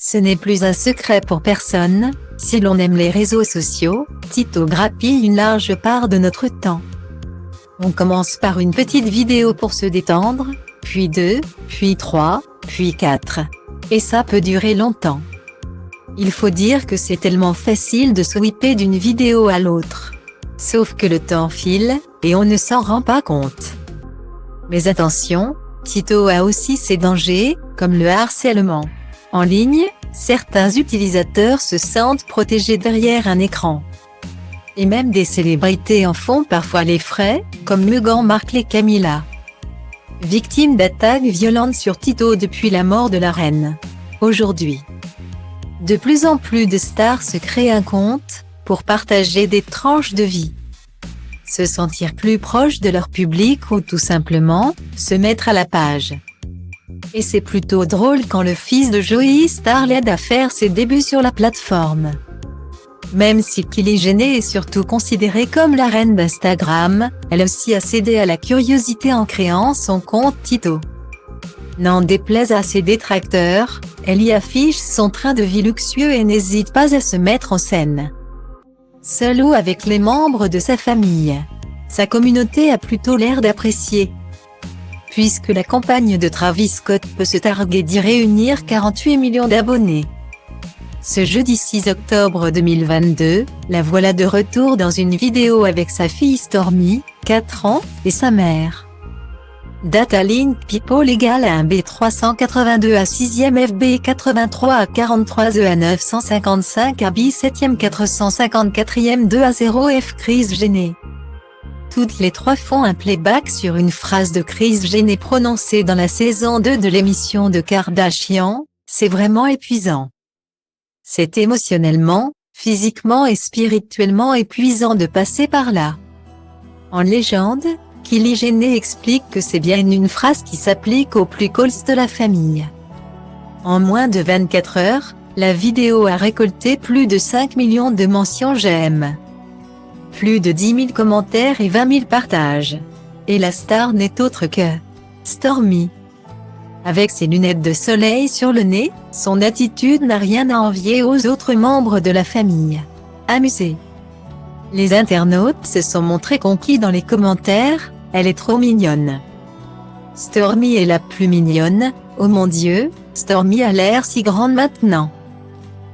Ce n'est plus un secret pour personne, si l'on aime les réseaux sociaux, Tito grappille une large part de notre temps. On commence par une petite vidéo pour se détendre, puis 2, puis 3, puis 4. Et ça peut durer longtemps. Il faut dire que c'est tellement facile de swiper d'une vidéo à l'autre. Sauf que le temps file, et on ne s'en rend pas compte. Mais attention, Tito a aussi ses dangers, comme le harcèlement. En ligne, certains utilisateurs se sentent protégés derrière un écran. Et même des célébrités en font parfois les frais, comme Meghan Markle et Camilla. Victime d'attaques violentes sur Tito depuis la mort de la reine. Aujourd'hui, de plus en plus de stars se créent un compte, pour partager des tranches de vie. Se sentir plus proche de leur public ou tout simplement, se mettre à la page. Et c'est plutôt drôle quand le fils de Joey Star l'aide à faire ses débuts sur la plateforme. Même si Kylie Jenner est surtout considérée comme la reine d'Instagram, elle aussi a cédé à la curiosité en créant son compte Tito. N'en déplaise à ses détracteurs, elle y affiche son train de vie luxueux et n'hésite pas à se mettre en scène. Seule ou avec les membres de sa famille. Sa communauté a plutôt l'air d'apprécier. Puisque la compagne de Travis Scott peut se targuer d'y réunir 48 millions d'abonnés. Ce jeudi 6 octobre 2022, la voilà de retour dans une vidéo avec sa fille Stormi, 4 ans, et sa mère. Data Link People égale à un B382 à 6e FB 83 à 43 E à 955 à B 7e 454e 2 à 0 F Chris Jenner. Toutes les trois font un playback sur une phrase de Chris Jenner prononcée dans la saison 2 de l'émission de Kardashian, c'est vraiment épuisant. C'est émotionnellement, physiquement et spirituellement épuisant de passer par là. En légende, Kylie Jenner explique que c'est bien une phrase qui s'applique aux plus calls de la famille. En moins de 24 heures, la vidéo a récolté plus de 5 millions de mentions j'aime. Plus de 10 000 commentaires et 20 000 partages. Et la star n'est autre que Stormi. Avec ses lunettes de soleil sur le nez, son attitude n'a rien à envier aux autres membres de la famille. Amusés. Les internautes se sont montrés conquis dans les commentaires, elle est trop mignonne. Stormi est la plus mignonne, oh mon Dieu, Stormi a l'air si grande maintenant.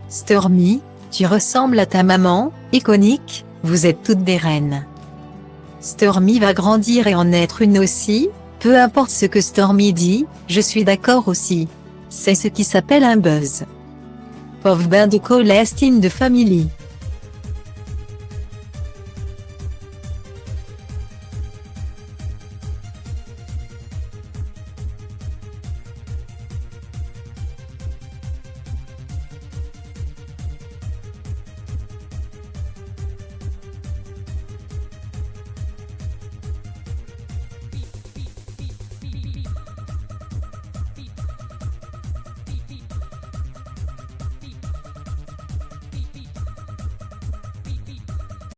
Stormi, tu ressembles à ta maman, iconique, vous êtes toutes des reines. Stormi va grandir et en être une aussi, peu importe ce que Stormi dit, je suis d'accord aussi. C'est ce qui s'appelle un buzz. Pauvre bain de cholestine de famille.